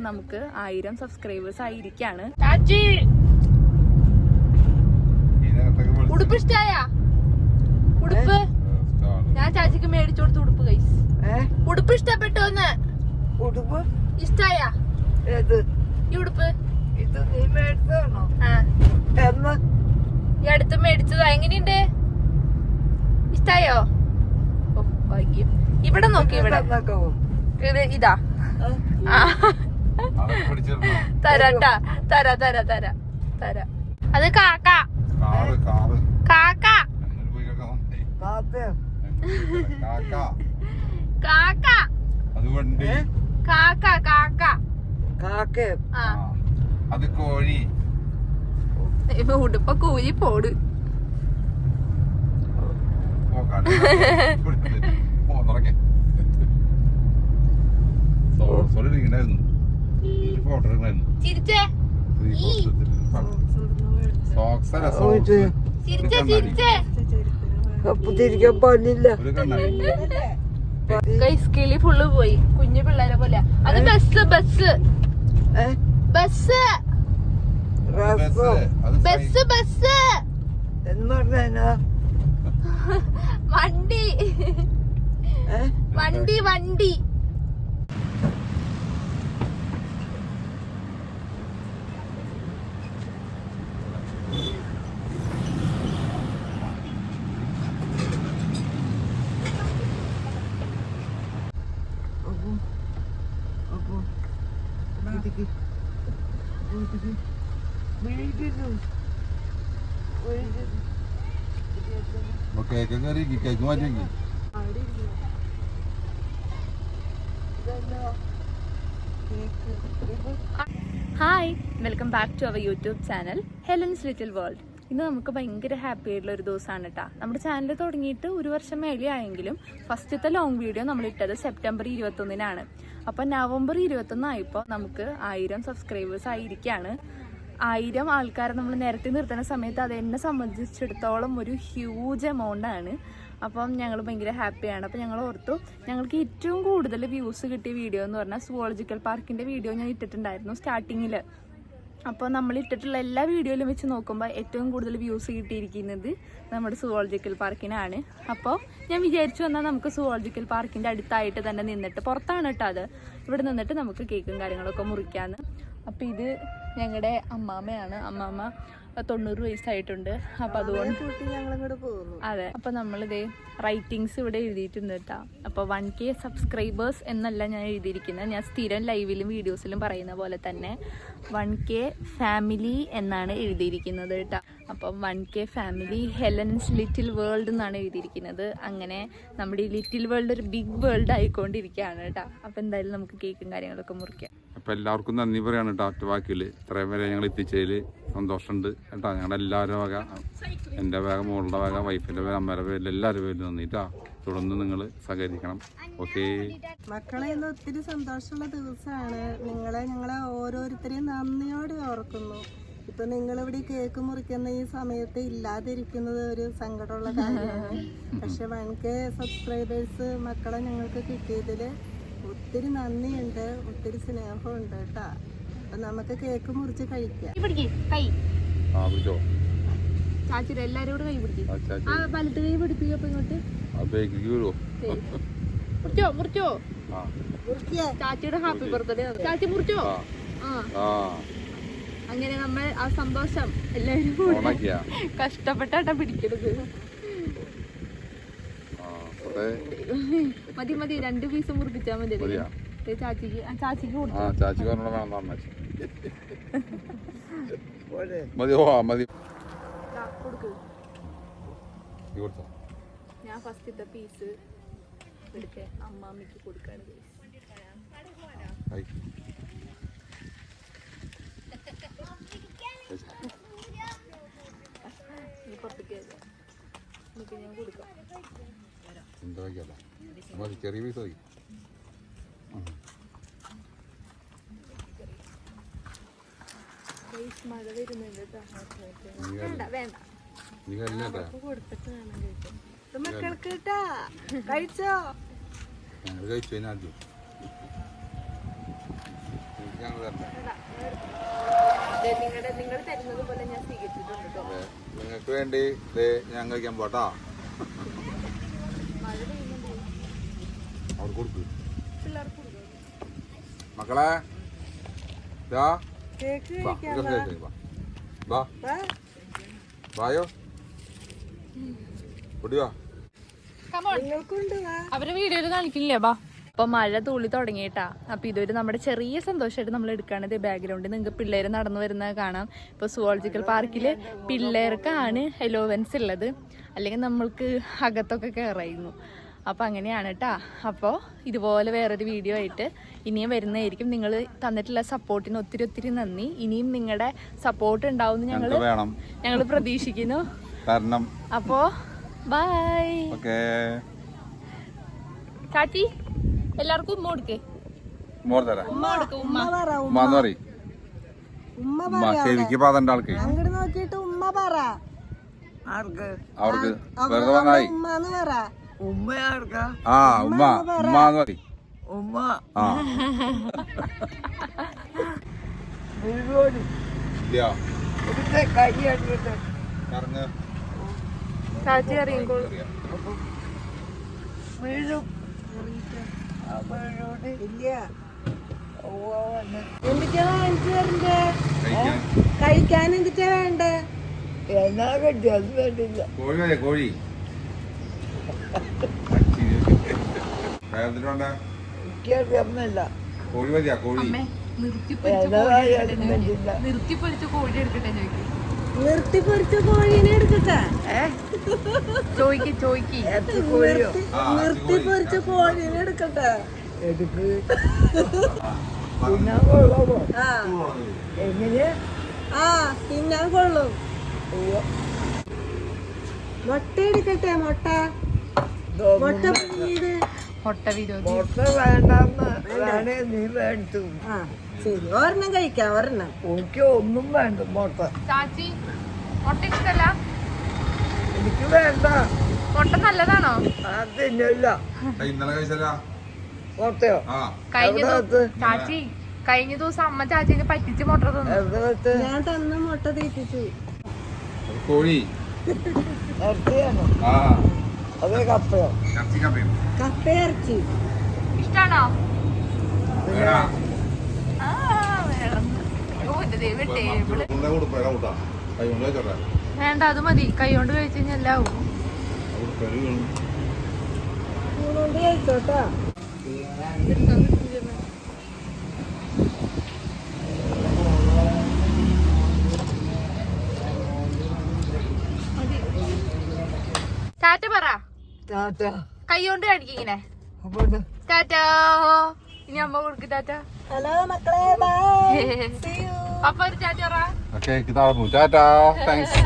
നമുക്ക് 1000 സബ്സ്ക്രൈബേഴ്സ് ആയിരിക്കാണ്. ഉടുപ്പ് ഇഷ്ടായ? ഉടുപ്പ് ഞാൻ ചാച്ചിക്ക് മേടിച്ചു കൊടുത്തു. ഉടുപ്പ് ഗൈസ്, ഉടുപ്പ് ഇഷ്ടപ്പെട്ടോന്ന്? ഉടുപ്പ് ഇഷ്ടായ? ഈ ഉടുപ്പ് ഇത് നീ മേടിച്ചതാണോ? ഈ അടുത്ത് മേടിച്ചതാ. എങ്ങനെയുണ്ട്? ഇഷ്ടായോ? ഭാഗ്യം. ഇവിടെ നോക്കി, ഇവിടെ ഇതാ. തരാട്ടാ, തരാ തരാ തരാ തരാ. അത് കാക്ക കാക്ക കാക്ക കാക്ക കാക്ക കാക്ക. അത് കോഴി. ഉടുപ്പ കൂലി പോട്. ചിരിച്ചേ ചിരിച്ചേ ചിരിച്ചേ. തിരിക്കാൻ പാടില്ല. കിളി ഫുള്ള് പോയി, കുഞ്ഞു പിള്ളേരെ പോലെ. അത് bus bus bus bus bus എന്ന് പറഞ്ഞാ വണ്ടി വണ്ടി വണ്ടി. കേക്ക് മാറ്റി. Hi, welcome back to our YouTube channel Helen's little world. ഇന്ന് നമുക്ക് ഭയങ്കര ഹാപ്പി ആയിട്ടുള്ള ഒരു ദിവസമാണ് കേട്ടോ. നമ്മുടെ ചാനൽ തുടങ്ങിയിട്ട് 1 വർഷം മേലെ ആയെങ്കിലും ഫസ്റ്റത്തെ ലോങ് വീഡിയോ നമ്മൾ ഇട്ടത് സെപ്റ്റംബർ 21-നാണ്. അപ്പോൾ നവംബർ 21 ആയപ്പോൾ നമുക്ക് 1000 സബ്സ്ക്രൈബേഴ്സ് ആയിരിക്കാണ്. 1000 ആൾക്കാരെ നമ്മൾ നിരത്തി നിർത്തുന്ന സമയത്ത് അത് എന്നെ സംബന്ധിച്ചിടത്തോളം ഒരു ഹ്യൂജ് എമൗണ്ട് ആണ്. അപ്പം ഞങ്ങൾ ഭയങ്കര ഹാപ്പിയാണ്. അപ്പോൾ ഞങ്ങൾ ഓർത്തു, ഞങ്ങൾക്ക് ഏറ്റവും കൂടുതൽ വ്യൂസ് കിട്ടിയ വീഡിയോ എന്ന് പറഞ്ഞാൽ സുവോളജിക്കൽ പാർക്കിൻ്റെ വീഡിയോ ഞാൻ ഇട്ടിട്ടുണ്ടായിരുന്നു സ്റ്റാർട്ടിങ്ങിൽ. അപ്പോൾ നമ്മൾ ഇട്ടിട്ടുള്ള എല്ലാ വീഡിയോയിലും വെച്ച് നോക്കുമ്പോൾ ഏറ്റവും കൂടുതൽ വ്യൂസ് കിട്ടിയിരിക്കുന്നത് നമ്മുടെ സുവോളജിക്കൽ പാർക്കിനാണ്. അപ്പോൾ ഞാൻ വിചാരിച്ചു വന്നാൽ നമുക്ക് സുവോളജിക്കൽ പാർക്കിൻ്റെ അടുത്തായിട്ട് തന്നെ നിന്നിട്ട്, പുറത്താണ് കേട്ടോ അത്, ഇവിടെ നിന്നിട്ട് നമുക്ക് കേക്കും കാര്യങ്ങളൊക്കെ മുറിക്കാമെന്ന്. അപ്പോൾ ഇത് ഞങ്ങളുടെ അമ്മാമ്മയാണ്. അമ്മാമ്മ 90 വയസ്സായിട്ടുണ്ട്. അപ്പം അതുകൊണ്ട് ഞങ്ങളിങ്ങോട്ട് പോകുന്നു. അതെ, അപ്പം നമ്മളിതേ റൈറ്റിങ്സ് ഇവിടെ എഴുതിയിട്ടുണ്ട് കേട്ടോ. അപ്പോൾ 1K സബ്സ്ക്രൈബേഴ്സ് എന്നല്ല ഞാൻ എഴുതിയിരിക്കുന്നത്. ഞാൻ സ്ഥിരം ലൈവിലും വീഡിയോസിലും പറയുന്ന പോലെ തന്നെ 1K ഫാമിലി എന്നാണ് എഴുതിയിരിക്കുന്നത് കേട്ടോ. അപ്പം 1K family Helen's little world എന്നാണ് എഴുതിയിരിക്കുന്നത്. അങ്ങനെ നമ്മുടെ ഈ ലിറ്റിൽ വേൾഡ് ഒരു ബിഗ് വേൾഡ് ആയിക്കൊണ്ടിരിക്കുകയാണ് കേട്ടോ. അപ്പം എന്തായാലും നമുക്ക് കേക്കും കാര്യങ്ങളൊക്കെ മുറിക്കാം. അപ്പം എല്ലാവർക്കും നന്ദി പറയാണ് കേട്ടോ. ഒറ്റ വാക്കിൽ ഇത്രയും വരെ ഞങ്ങൾ എത്തിച്ചതിൽ സന്തോഷമുണ്ട് കേട്ടോ. ഞങ്ങളുടെ എല്ലാവരുടെ വക, എൻ്റെ വക, മോളുടെ വക, വൈഫിൻ്റെ പേര്, അമ്മയുടെ പേരിൽ എല്ലാവരുടെ പേരിൽ നന്ദിട്ടാ. തുടർന്ന് നിങ്ങൾ സഹകരിക്കണം. ഓക്കേ മക്കളെ, ഇന്ന് ഒത്തിരി സന്തോഷമുള്ള ദിവസമാണ്. ഞങ്ങളെ ഓരോരുത്തരെയും നന്ദിയോടെ ഓർക്കുന്നു. ഇപ്പൊ നിങ്ങളിവിടെ കേക്ക് മുറിക്കുന്ന ഈ സമയത്ത് ഇല്ലാതിരിക്കുന്നത് ഒരു സങ്കടമുള്ള കാര്യമാണ്. പക്ഷെ 1K സബ്സ്ക്രൈബേഴ്സ് മക്കളെ ഞങ്ങൾക്ക് കിട്ടിയതിൽ ഒത്തിരി നന്ദിയുണ്ട്, ഒത്തിരി സ്നേഹമുണ്ട് കേട്ടോ. അപ്പൊ നമുക്ക് കേക്ക് മുറിച്ച് കഴിക്കാം. ചാച്ചിയുടെ എല്ലാരും കൂടെ കൈ പിടിക്കും. ആ വലത്ത് കൈ പിടിപ്പിക്കും. അപ്പൊ ഇങ്ങോട്ട് മുറിച്ചോ മുറിച്ചോ. ചാച്ചിയുടെ ഹാപ്പി ബർത്ത്ഡേ. ചാച്ചി മുറിച്ചോ. ആ, അങ്ങനെ നമ്മൾ ആ സന്തോഷം എല്ലാവരും കൂടെ കഷ്ടപ്പെട്ടാട്ടാ പിടിക്കരുത്. മതി മതി, 2 പീസ് മുറിപ്പിച്ചാ മതി. ചാച്ചിക്ക് കൊടുത്തു. ഞാൻ ഫസ്റ്റത്തെ പീസ് എടുത്ത് അമ്മാമ്മക്ക് കൊടുക്കാണ്. ഞാൻ കൊടുക്കാം. ചെറിയ പൈസ മഴ വരുന്നുണ്ട്. വേണ്ട വേണ്ട, കൊടുത്തിട്ട് വേണം കഴിക്കാൻ. മക്കൾക്ക് കഴിച്ചോ? കഴിച്ചു ആദ്യം. നിങ്ങൾ തരുന്നത് പോലെ ഞാൻ സ്വീകരിച്ചിട്ടുണ്ട് കേട്ടോ. നിങ്ങൾക്ക് വേണ്ടി ഞാൻ കഴിക്കാൻ പോട്ടാ. അവർ കൊടുക്കും മക്കളെ. വായോ കുടിയോ. അവരെ വീഡിയോയിൽ കാണിക്കില്ലേ ബാ. അപ്പൊ മഴ തുള്ളി തുടങ്ങിയിട്ടാ. അപ്പൊ ഇതൊരു നമ്മുടെ ചെറിയ സന്തോഷമായിട്ട് നമ്മൾ എടുക്കുകയാണ്. ബാക്ക്ഗ്രൗണ്ടിൽ നിങ്ങൾക്ക് പിള്ളേർ നടന്നു വരുന്നത് കാണാം. ഇപ്പൊ സുവോളജിക്കൽ പാർക്കില് പിള്ളേർക്കാണ് എലോവൻസ് ഉള്ളത്, അല്ലെങ്കിൽ നമ്മൾക്ക് അകത്തൊക്കെ കയറായിരുന്നു. അപ്പോൾ അങ്ങനെയാണ് കേട്ടാ. അപ്പോൾ ഇതുപോലെ വേറൊരു വീഡിയോ ആയിട്ട് ഇനിയും വരുന്നതായിരിക്കും. നിങ്ങൾ തന്നിട്ടുള്ള സപ്പോർട്ടിന് ഒത്തിരി ഒത്തിരി നന്ദി. ഇനിയും നിങ്ങളുടെ സപ്പോർട്ട് ഉണ്ടാവും ഞങ്ങൾ പ്രതീക്ഷിക്കുന്നു. അപ്പോൾ ബൈ ചാച്ചി. എല്ലാവർക്കും ഉമ്മ കൊടുക്ക്. ചെവിക്ക് പാതണ്ട ആൾക്ക് അങ്ങോട്ട് നോക്കിയിട്ട് ഉമ്മ പറ. അവർക്ക് വെറുതെ വന്നായി. ഉമ്മന്ന് പറ. ആ ഉമ്മ ഉമ്മാന്ന് മതി. ആ കറങ്ങ് ചാച്ചി അറിയിക്കോളൂ. ഇല്ല എന്തൊക്കെയാ വാങ്ങിച്ചു തരണ്ടേ? കഴിക്കാൻ എന്തിട്ടാ വേണ്ടേ? കോഴി വരെ കോഴി കോഴി മതിയാ കോഴി. നിർത്തിപ്പൊരിച്ച കോഴി എടുക്കട്ടെ ചോദിക്കും. നിർത്തി പൊരിച്ച കോഴീനെ എടുക്കട്ടെ? ചോയ്ക്ക് നിർത്തി പൊരിച്ച കോഴീനെ എടുക്കട്ടെ? ആ തിന്നാൻ കൊള്ളും. മുട്ട എടുക്കട്ടെ? മുട്ട പുഴുങ്ങിയത്. മുട്ട വിരോധി. ആ ശരി, ഒരെണ്ണം കഴിക്കാം. ഒരെണ്ണം ഒന്നും വേണ്ട മുട്ട. ചാച്ചി മുട്ട ഇഷ്ടല്ല? എനിക്ക് വേണ്ട. മുട്ട നല്ലതാണോ? അതില്ല. ഇന്നലെ കഴിച്ചല്ലോ മുട്ടയോ? ചാച്ചി കഴിഞ്ഞ ദിവസം അമ്മ ചാച്ചിനെ പറ്റിച്ച് മുട്ട തന്നു. ഞാൻ തന്ന മുട്ട തീറ്റിച്ചു. കോഴി ഇറച്ചിയാണോ? ആ അതേ കപ്പയോ? കപ്പ ഇറച്ചി ഇഷ്ടാണോ? വേണം. വേണ്ട, അത് മതി. കൈ കൊണ്ട് കഴിച്ചു കഴിഞ്ഞാൽ എല്ലാവും. കൊണ്ട് കഴിച്ചോട്ടാ. ടാറ്റ പറ. ടാറ്റ. കൈ കൊണ്ട് കഴിക്കിങ്ങനെ. ടാറ്റാ. ഇനി അമ്മ കൊടുക്ക് ടാറ്റ. ഹലോ മക്കളെ, ബൈ. അപ്പൊ ഒരു ടാറ്റ പറ. ടാറ്റാ താങ്ക്സ്.